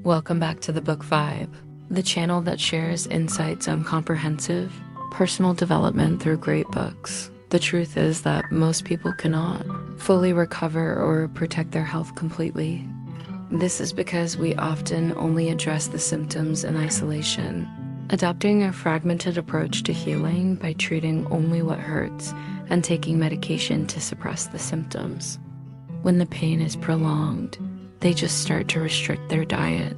Welcome back to the Book Vibe, the channel that shares insights on comprehensive, personal development through great books. The truth is that most people cannot fully recover or protect their health completely. This is because we often only address the symptoms in isolation, adopting a fragmented approach to healing by treating only what hurts and taking medication to suppress the symptoms. When the pain is prolonged, they just start to restrict their diet.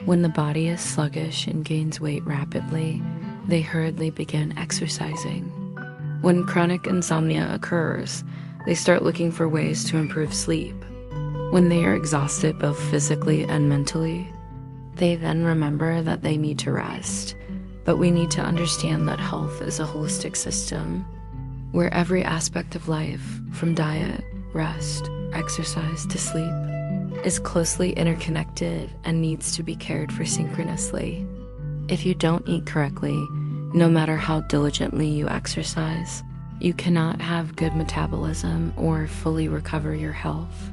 When the body is sluggish and gains weight rapidly, they hurriedly begin exercising. When chronic insomnia occurs, they start looking for ways to improve sleep. When they are exhausted both physically and mentally, they then remember that they need to rest. But we need to understand that health is a holistic system, where every aspect of life, from diet, rest, exercise to sleep, is closely interconnected and needs to be cared for synchronously. If you don't eat correctly, no matter how diligently you exercise, you cannot have good metabolism or fully recover your health.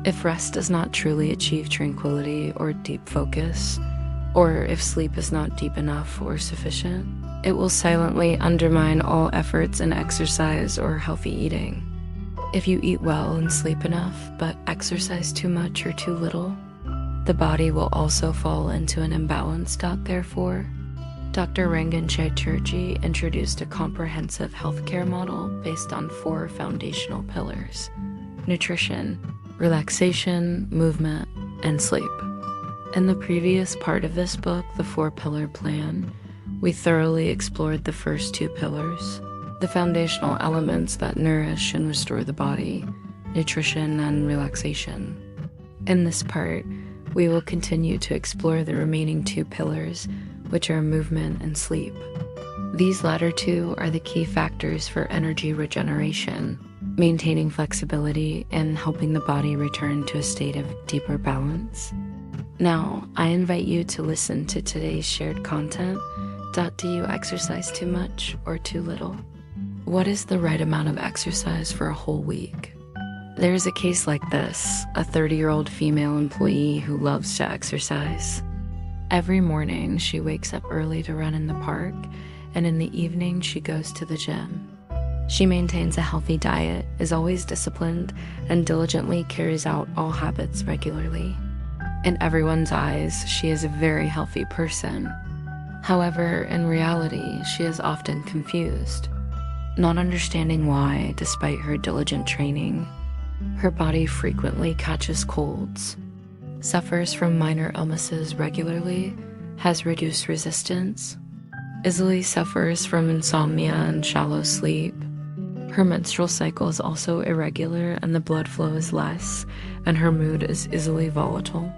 If rest does not truly achieve tranquility or deep focus, or if sleep is not deep enough or sufficient, it will silently undermine all efforts in exercise or healthy eating. If you eat well and sleep enough, but exercise too much or too little, the body will also fall into an imbalanced state. Therefore, Dr. Rangan Chatterjee introduced a comprehensive healthcare model based on 4 foundational pillars: nutrition, relaxation, movement, and sleep. In the previous part of this book, the 4-pillar plan, we thoroughly explored the first 2 pillars, the foundational elements that nourish and restore the body, nutrition and relaxation. In this part, we will continue to explore the remaining 2 pillars, which are movement and sleep. These latter 2 are the key factors for energy regeneration, maintaining flexibility and helping the body return to a state of deeper balance. Now, I invite you to listen to today's shared content. Do you exercise too much or too little? What is the right amount of exercise for a whole week? There is a case like this, a 30-year-old female employee who loves to exercise. Every morning, she wakes up early to run in the park, and in the evening, she goes to the gym. She maintains a healthy diet, is always disciplined, and diligently carries out all habits regularly. In everyone's eyes, she is a very healthy person. However, in reality, she is often confused, not understanding why, despite her diligent training, her body frequently catches colds, suffers from minor illnesses regularly, has reduced resistance, easily suffers from insomnia and shallow sleep. Her menstrual cycle is also irregular and the blood flow is less, and her mood is easily volatile.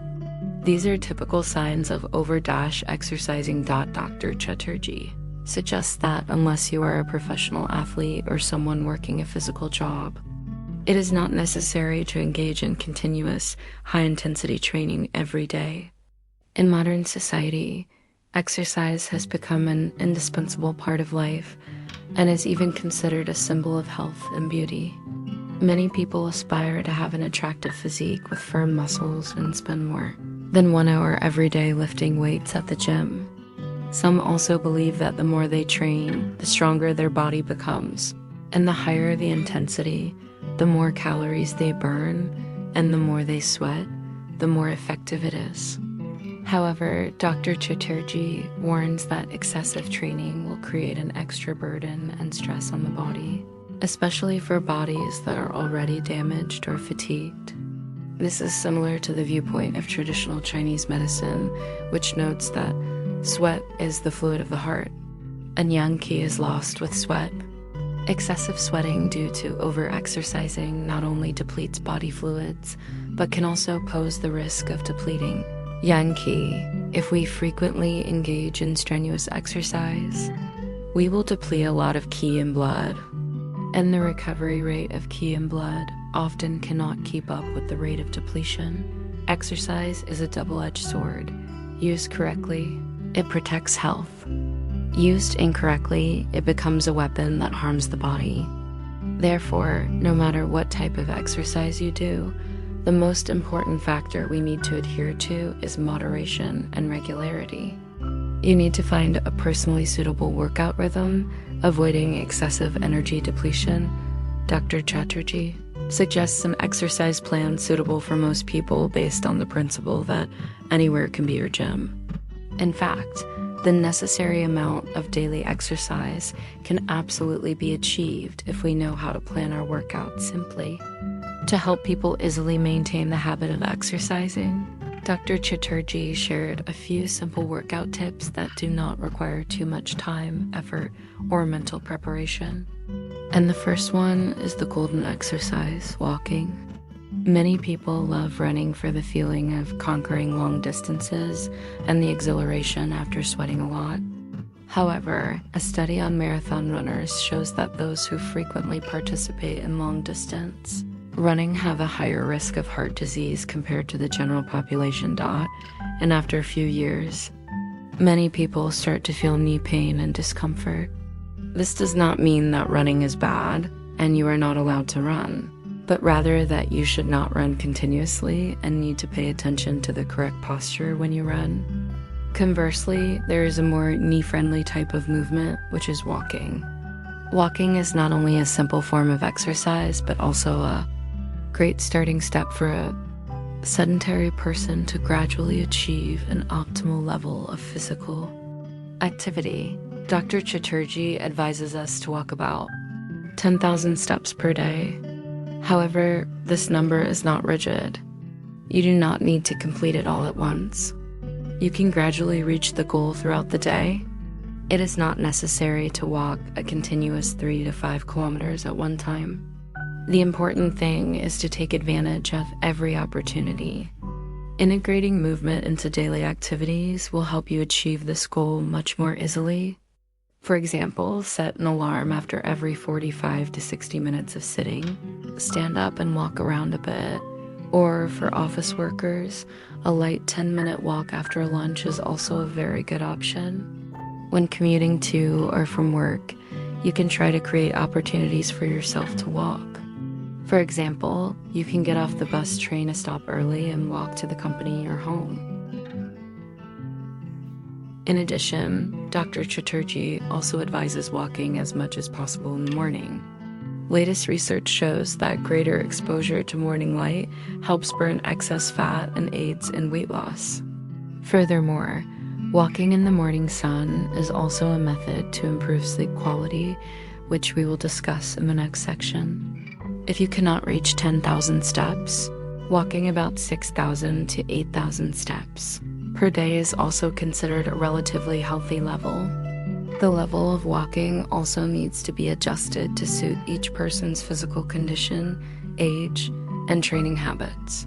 These are typical signs of over-exercising. Dr. Chatterjee suggests that unless you are a professional athlete or someone working a physical job, it is not necessary to engage in continuous, high-intensity training every day. In modern society, exercise has become an indispensable part of life and is even considered a symbol of health and beauty. Many people aspire to have an attractive physique with firm muscles and spend more than 1 hour every day lifting weights at the gym. Some also believe that the more they train, the stronger their body becomes, and the higher the intensity, the more calories they burn, and the more they sweat, the more effective it is. However, Dr. Chatterjee warns that excessive training will create an extra burden and stress on the body, especially for bodies that are already damaged or fatigued. This is similar to the viewpoint of traditional Chinese medicine, which notes that sweat is the fluid of the heart, and yang qi is lost with sweat. Excessive sweating due to over-exercising not only depletes body fluids, but can also pose the risk of depleting yang qi. If we frequently engage in strenuous exercise, we will deplete a lot of qi in blood, and the recovery rate of qi in blood often cannot keep up with the rate of depletion. Exercise is a double-edged sword. Used correctly, it protects health. Used incorrectly, it becomes a weapon that harms the body. Therefore, no matter what type of exercise you do, The most important factor we need to adhere to is moderation and regularity. You need to find a personally suitable workout rhythm, avoiding excessive energy depletion. Dr. Chatterjee suggests an exercise plan suitable for most people based on the principle that anywhere can be your gym. In fact, the necessary amount of daily exercise can absolutely be achieved if we know how to plan our workouts simply. To help people easily maintain the habit of exercising, Dr. Chatterjee shared a few simple workout tips that do not require too much time, effort, or mental preparation. And the first one is the golden exercise, walking. Many people love running for the feeling of conquering long distances and the exhilaration after sweating a lot. However, a study on marathon runners shows that those who frequently participate in long distance running have a higher risk of heart disease compared to the general population. And after a few years, many people start to feel knee pain and discomfort. This does not mean that running is bad and you are not allowed to run, but rather that you should not run continuously and need to pay attention to the correct posture when you run. Conversely, there is a more knee-friendly type of movement, which is walking. Walking is not only a simple form of exercise, but also a great starting step for a sedentary person to gradually achieve an optimal level of physical activity. Dr. Chatterjee advises us to walk about 10,000 steps per day. However, this number is not rigid. You do not need to complete it all at once. You can gradually reach the goal throughout the day. It is not necessary to walk a continuous 3 to 5 kilometers at one time. The important thing is to take advantage of every opportunity. Integrating movement into daily activities will help you achieve this goal much more easily. For example, set an alarm after every 45 to 60 minutes of sitting. Stand up and walk around a bit. Or for office workers, a light 10-minute walk after lunch is also a very good option. When commuting to or from work, you can try to create opportunities for yourself to walk. For example, you can get off the bus, train a stop early, and walk to the company or home. In addition, Dr. Chatterjee also advises walking as much as possible in the morning. Latest research shows that greater exposure to morning light helps burn excess fat and aids in weight loss. Furthermore, walking in the morning sun is also a method to improve sleep quality, which we will discuss in the next section. If you cannot reach 10,000 steps, walking about 6,000 to 8,000 steps per day is also considered a relatively healthy level. The level of walking also needs to be adjusted to suit each person's physical condition, age, and training habits.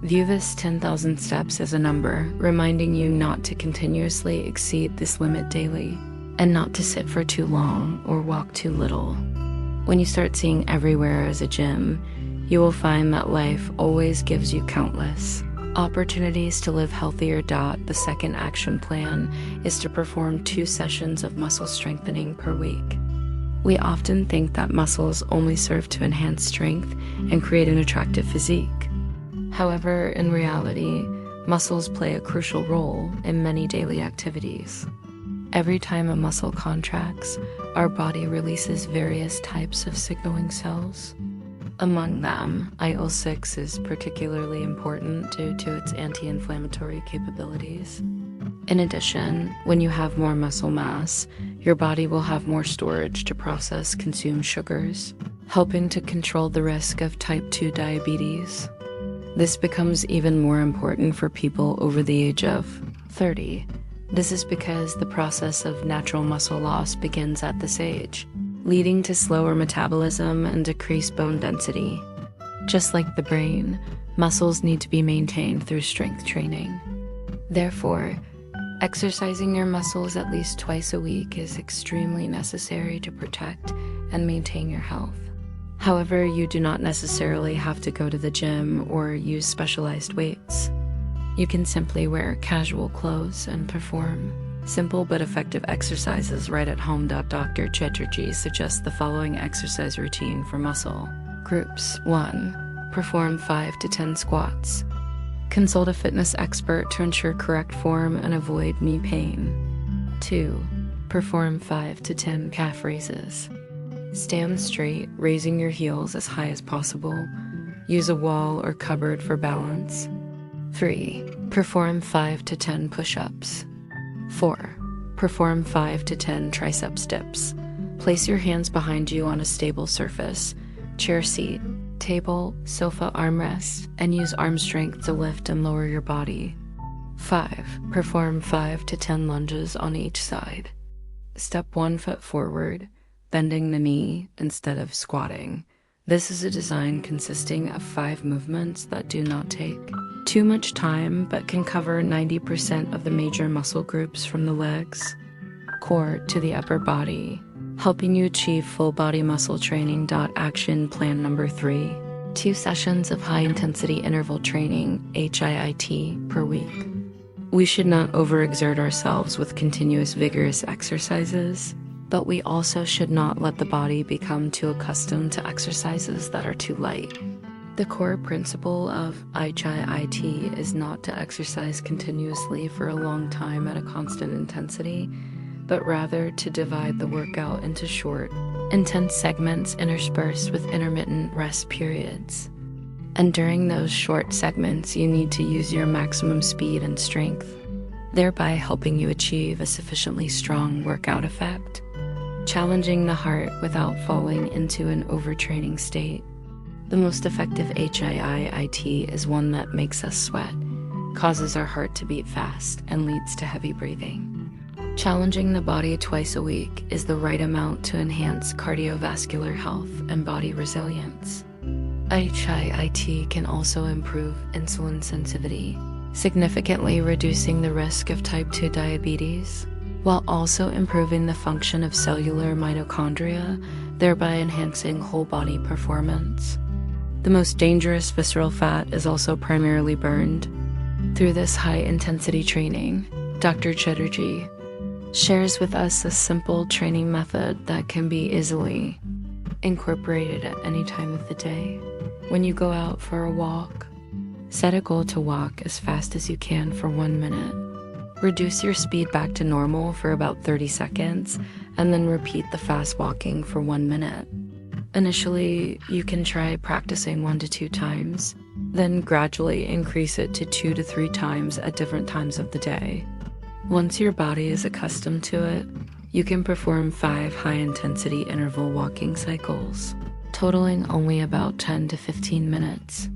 View this 10,000 steps as a number, reminding you not to continuously exceed this limit daily, and not to sit for too long or walk too little. When you start seeing everywhere as a gym, you will find that life always gives you countless opportunities to live healthier. The second action plan is to perform 2 sessions of muscle strengthening per week. We often think that muscles only serve to enhance strength and create an attractive physique. However, in reality, muscles play a crucial role in many daily activities. Every time a muscle contracts, our body releases various types of signaling cells. Among them, IL-6 is particularly important due to its anti-inflammatory capabilities. In addition, when you have more muscle mass, your body will have more storage to process consumed sugars, helping to control the risk of type 2 diabetes. This becomes even more important for people over the age of 30. This is because the process of natural muscle loss begins at this age, leading to slower metabolism and decreased bone density. Just like the brain, muscles need to be maintained through strength training. Therefore, exercising your muscles at least twice a week is extremely necessary to protect and maintain your health. However, you do not necessarily have to go to the gym or use specialized weights. You can simply wear casual clothes and perform simple but effective exercises right at home. Dr. Chatterjee suggests the following exercise routine for muscle groups. 1. perform 5 to 10 squats. Consult a fitness expert to ensure correct form and avoid knee pain. 2. Perform 5 to 10 calf raises. Stand straight, raising your heels as high as possible. Use a wall or cupboard for balance. 3. Perform 5 to 10 push-ups. 4. Perform 5 to 10 tricep dips. Place your hands behind you on a stable surface, chair seat, table, sofa armrest, and use arm strength to lift and lower your body. 5. Perform 5 to 10 lunges on each side. Step 1 foot forward, bending the knee instead of squatting. This is a design consisting of 5 movements that do not take too much time but can cover 90% of the major muscle groups from the legs, core to the upper body, helping you achieve full body muscle training. Action plan number 3. 2 sessions of high intensity interval training, HIIT, per week. We should not overexert ourselves with continuous vigorous exercises, but we also should not let the body become too accustomed to exercises that are too light. The core principle of HIIT is not to exercise continuously for a long time at a constant intensity, but rather to divide the workout into short, intense segments interspersed with intermittent rest periods. And during those short segments, you need to use your maximum speed and strength, thereby helping you achieve a sufficiently strong workout effect, challenging the heart without falling into an overtraining state. The most effective HIIT is one that makes us sweat, causes our heart to beat fast, and leads to heavy breathing. Challenging the body twice a week is the right amount to enhance cardiovascular health and body resilience. HIIT can also improve insulin sensitivity, significantly reducing the risk of type 2 diabetes, while also improving the function of cellular mitochondria, thereby enhancing whole body performance. The most dangerous visceral fat is also primarily burned. Through this high-intensity training, Dr. Chatterjee shares with us a simple training method that can be easily incorporated at any time of the day. When you go out for a walk, set a goal to walk as fast as you can for 1 minute. Reduce your speed back to normal for about 30 seconds, and then repeat the fast walking for 1 minute. Initially, you can try practicing 1 to 2 times, then gradually increase it to 2 to 3 times at different times of the day. Once your body is accustomed to it, you can perform 5 high-intensity interval walking cycles, totaling only about 10 to 15 minutes.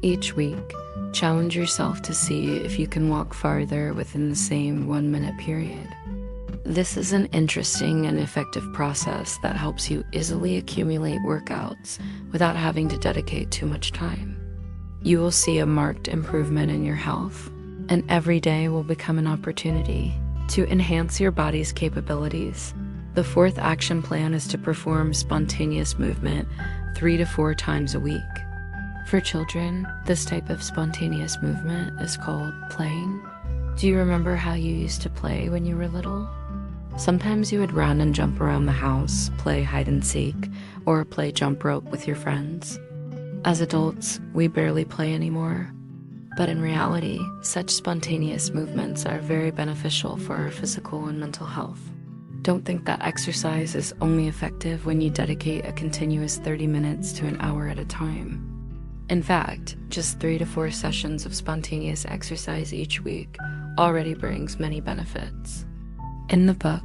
Each week, challenge yourself to see if you can walk farther within the same 1-minute period. This is an interesting and effective process that helps you easily accumulate workouts without having to dedicate too much time. You will see a marked improvement in your health, and every day will become an opportunity to enhance your body's capabilities. The 4th action plan is to perform spontaneous movement 3 to 4 times a week. For children, this type of spontaneous movement is called playing. Do you remember how you used to play when you were little? Sometimes you would run and jump around the house, play hide and seek, or play jump rope with your friends. As adults, we barely play anymore. But in reality, such spontaneous movements are very beneficial for our physical and mental health. Don't think that exercise is only effective when you dedicate a continuous 30 minutes to an hour at a time. In fact, just 3 to 4 sessions of spontaneous exercise each week already brings many benefits. In the book,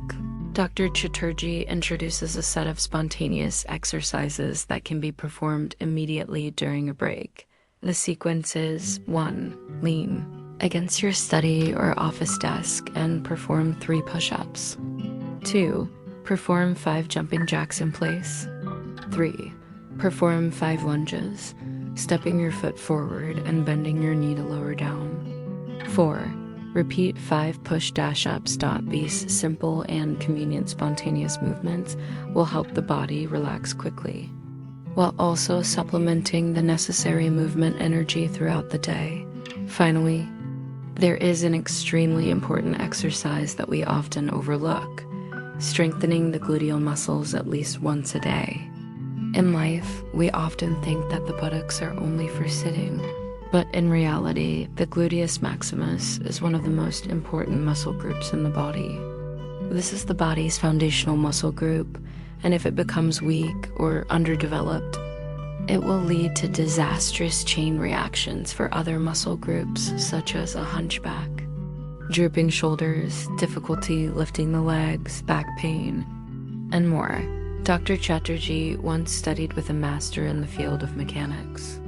Dr. Chatterjee introduces a set of spontaneous exercises that can be performed immediately during a break. The sequence is: 1. Lean against your study or office desk and perform 3 push-ups. 2. Perform 5 jumping jacks in place. 3. Perform 5 lunges, stepping your foot forward and bending your knee to lower down. 4. Repeat 5 push-ups. These simple and convenient spontaneous movements will help the body relax quickly, while also supplementing the necessary movement energy throughout the day. Finally, there is an extremely important exercise that we often overlook: strengthening the gluteal muscles at least once a day. In life, we often think that the buttocks are only for sitting, but in reality, the gluteus maximus is one of the most important muscle groups in the body. This is the body's foundational muscle group, and if it becomes weak or underdeveloped, it will lead to disastrous chain reactions for other muscle groups, such as a hunchback, drooping shoulders, difficulty lifting the legs, back pain, and more. Dr. Chatterjee once studied with a master in the field of mechanics.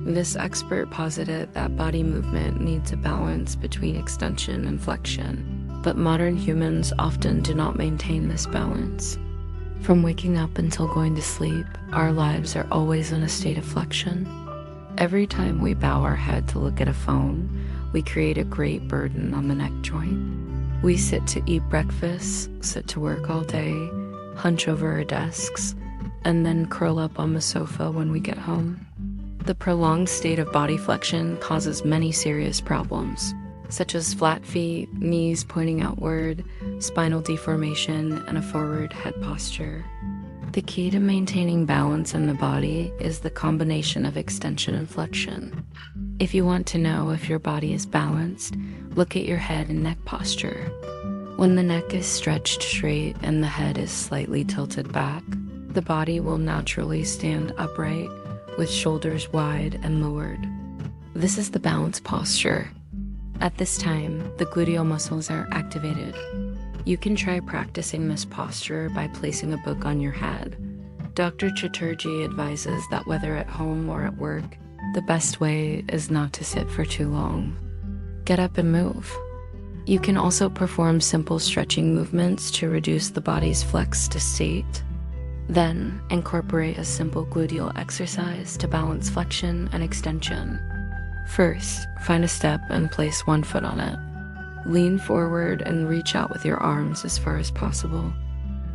This expert posited that body movement needs a balance between extension and flexion, but modern humans often do not maintain this balance. From waking up until going to sleep, our lives are always in a state of flexion. Every time we bow our head to look at a phone, we create a great burden on the neck joint. We sit to eat breakfast, sit to work all day, hunch over our desks, and then curl up on the sofa when we get home. The prolonged state of body flexion causes many serious problems, such as flat feet, knees pointing outward, spinal deformation, and a forward head posture. The key to maintaining balance in the body is the combination of extension and flexion. If you want to know if your body is balanced, look at your head and neck posture. When the neck is stretched straight and the head is slightly tilted back, the body will naturally stand upright with shoulders wide and lowered. This is the balance posture. At this time, the gluteal muscles are activated. You can try practicing this posture by placing a book on your head. Dr. Chatterjee advises that whether at home or at work, the best way is not to sit for too long. Get up and move. You can also perform simple stretching movements to reduce the body's flexed state. Then, incorporate a simple gluteal exercise to balance flexion and extension. First, find a step and place one foot on it. Lean forward and reach out with your arms as far as possible.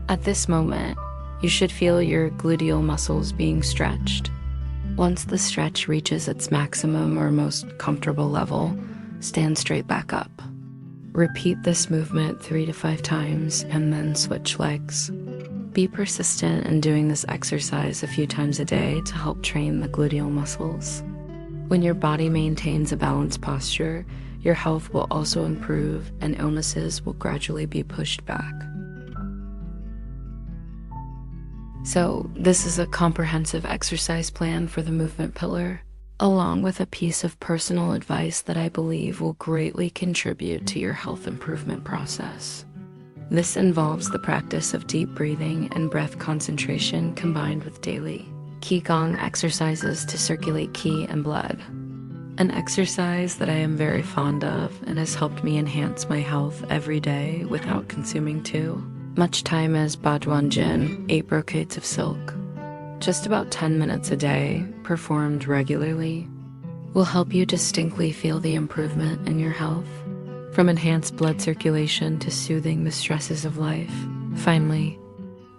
At this moment, you should feel your gluteal muscles being stretched. Once the stretch reaches its maximum or most comfortable level, stand straight back up. Repeat this movement 3 to 5 times and then switch legs. Be persistent in doing this exercise a few times a day to help train the gluteal muscles. When your body maintains a balanced posture, your health will also improve and illnesses will gradually be pushed back. So, this is a comprehensive exercise plan for the movement pillar, along with a piece of personal advice that I believe will greatly contribute to your health improvement process. This involves the practice of deep breathing and breath concentration combined with daily Qigong exercises to circulate qi and blood. An exercise that I am very fond of and has helped me enhance my health every day without consuming too much time as Bajuan 8 brocades of silk. Just about 10 minutes a day, performed regularly, will help you distinctly feel the improvement in your health, from enhanced blood circulation to soothing the stresses of life. Finally,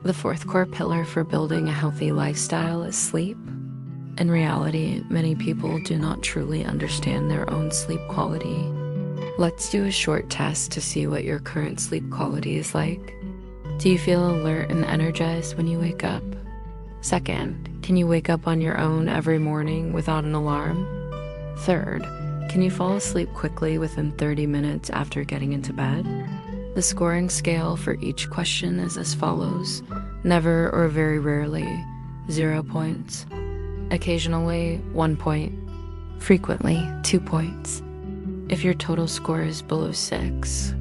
the 4th core pillar for building a healthy lifestyle is sleep. In reality, many people do not truly understand their own sleep quality. Let's do a short test to see what your current sleep quality is like. Do you feel alert and energized when you wake up? Second, can you wake up on your own every morning without an alarm? Third, can you fall asleep quickly within 30 minutes after getting into bed? The scoring scale for each question is as follows: never or very rarely, 0 points. Occasionally, 1 point. Frequently, 2 points. If your total score is below 6,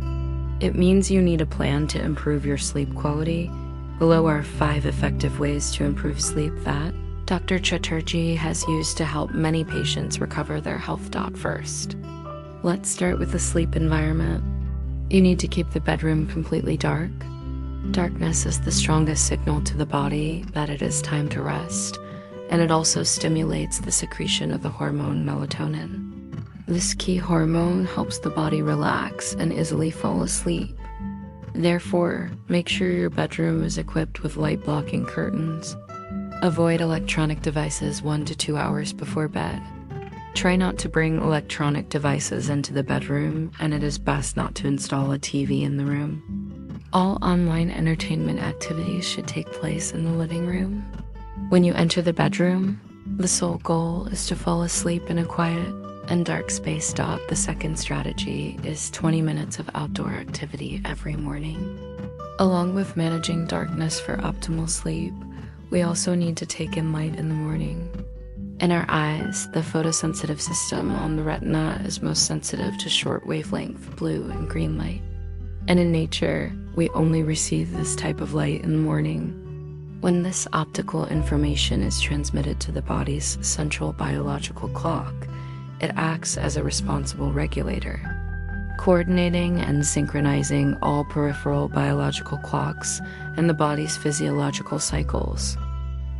it means you need a plan to improve your sleep quality. Below are 5 effective ways to improve sleep that Dr. Chatterjee has used to help many patients recover their health. First, let's start with the sleep environment. You need to keep the bedroom completely dark. Darkness is the strongest signal to the body that it is time to rest, and it also stimulates the secretion of the hormone melatonin. This key hormone helps the body relax and easily fall asleep. Therefore, make sure your bedroom is equipped with light-blocking curtains. Avoid electronic devices 1 to 2 hours before bed. Try not to bring electronic devices into the bedroom, and it is best not to install a TV in the room. All online entertainment activities should take place in the living room. When you enter the bedroom, the sole goal is to fall asleep in a quiet and dark space. The second strategy is 20 minutes of outdoor activity every morning. Along with managing darkness for optimal sleep, we also need to take in light in the morning. In our eyes, the photosensitive system on the retina is most sensitive to short wavelength blue and green light. And in nature, we only receive this type of light in the morning. When this optical information is transmitted to the body's central biological clock, it acts as a responsible regulator, coordinating and synchronizing all peripheral biological clocks and the body's physiological cycles.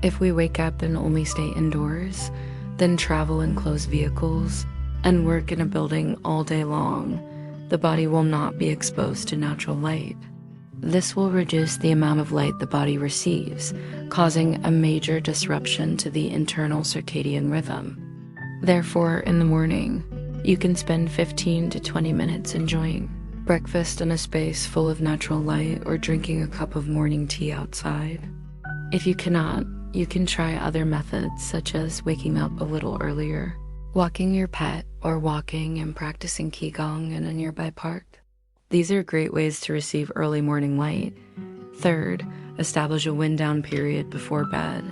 If we wake up and only stay indoors, then travel in closed vehicles, and work in a building all day long, the body will not be exposed to natural light. This will reduce the amount of light the body receives, causing a major disruption to the internal circadian rhythm. Therefore, in the morning, you can spend 15 to 20 minutes enjoying breakfast in a space full of natural light or drinking a cup of morning tea outside. If you cannot, you can try other methods such as waking up a little earlier, walking your pet, or walking and practicing Qigong in a nearby park. These are great ways to receive early morning light. Third, establish a wind down period before bed.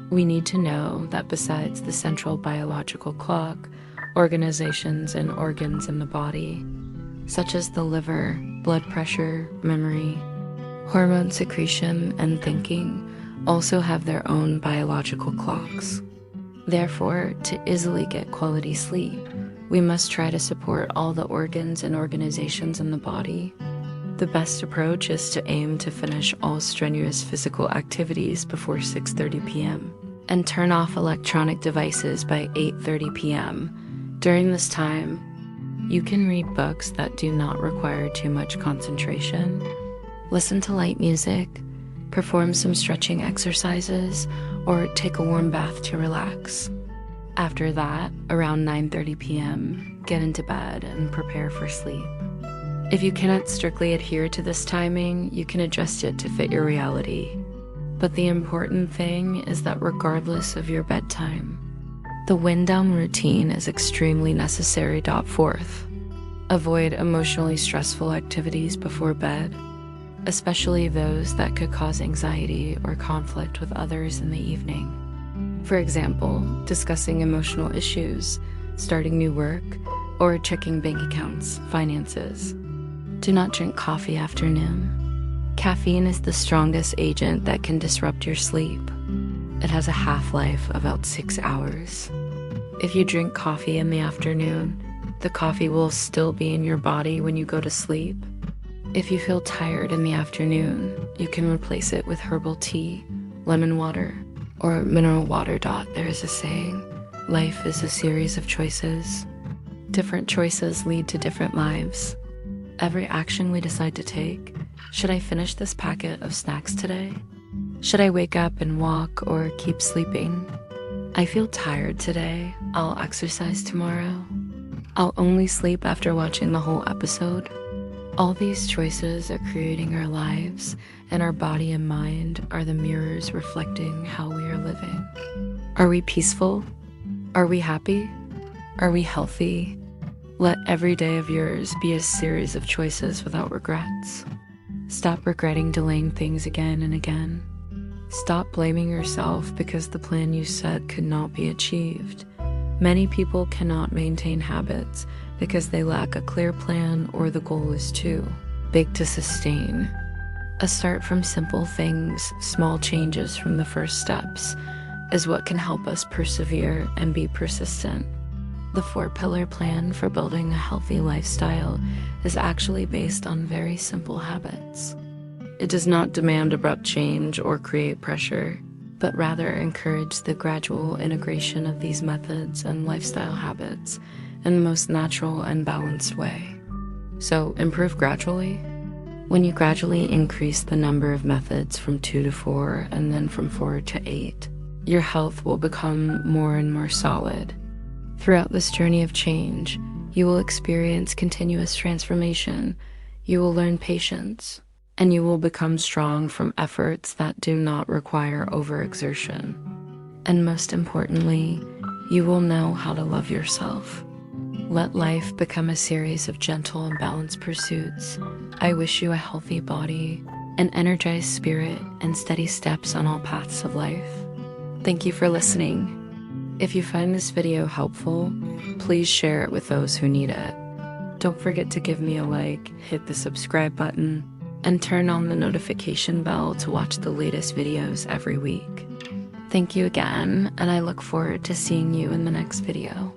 We need to know that besides the central biological clock, organizations and organs in the body, such as the liver, blood pressure, memory, hormone secretion, and thinking, also have their own biological clocks. Therefore, to easily get quality sleep, we must try to support all the organs and organizations in the body. The best approach is to aim to finish all strenuous physical activities before 6:30 p.m. and turn off electronic devices by 8:30 p.m. During this time, you can read books that do not require too much concentration, listen to light music, perform some stretching exercises, or take a warm bath to relax. After that, around 9:30 p.m., get into bed and prepare for sleep. If you cannot strictly adhere to this timing, you can adjust it to fit your reality. But the important thing is that regardless of your bedtime, the wind down routine is extremely necessary. Fourth, avoid emotionally stressful activities before bed, especially those that could cause anxiety or conflict with others in the evening. For example, discussing emotional issues, starting new work, or checking bank accounts, finances. Do not drink coffee after noon. Caffeine is the strongest agent that can disrupt your sleep. It has a half-life of about 6 hours. If you drink coffee in the afternoon, the coffee will still be in your body when you go to sleep. If you feel tired in the afternoon, you can replace it with herbal tea, lemon water, or mineral water. There is a saying, life is a series of choices. Different choices lead to different lives. Every action we decide to take, should I finish this packet of snacks today? Should I wake up and walk or keep sleeping? I feel tired today, I'll exercise tomorrow. I'll only sleep after watching the whole episode. All these choices are creating our lives, and our body and mind are the mirrors reflecting how we are living. Are we peaceful? Are we happy? Are we healthy? Let every day of yours be a series of choices without regrets. Stop regretting delaying things again and again. Stop blaming yourself because the plan you set could not be achieved. Many people cannot maintain habits because they lack a clear plan or the goal is too big to sustain. A start from simple things, small changes from the first steps, is what can help us persevere and be persistent. The 4-pillar plan for building a healthy lifestyle is actually based on very simple habits. It does not demand abrupt change or create pressure, but rather encourage the gradual integration of these methods and lifestyle habits in the most natural and balanced way. So improve gradually. When you gradually increase the number of methods from 2 to 4 and then from 4 to 8, your health will become more and more solid. Throughout this journey of change, you will experience continuous transformation. You will learn patience, and you will become strong from efforts that do not require overexertion. And most importantly, you will know how to love yourself. Let life become a series of gentle and balanced pursuits. I wish you a healthy body, an energized spirit, and steady steps on all paths of life. Thank you for listening. If you find this video helpful, please share it with those who need it. Don't forget to give me a like, hit the subscribe button, and turn on the notification bell to watch the latest videos every week. Thank you again, and I look forward to seeing you in the next video.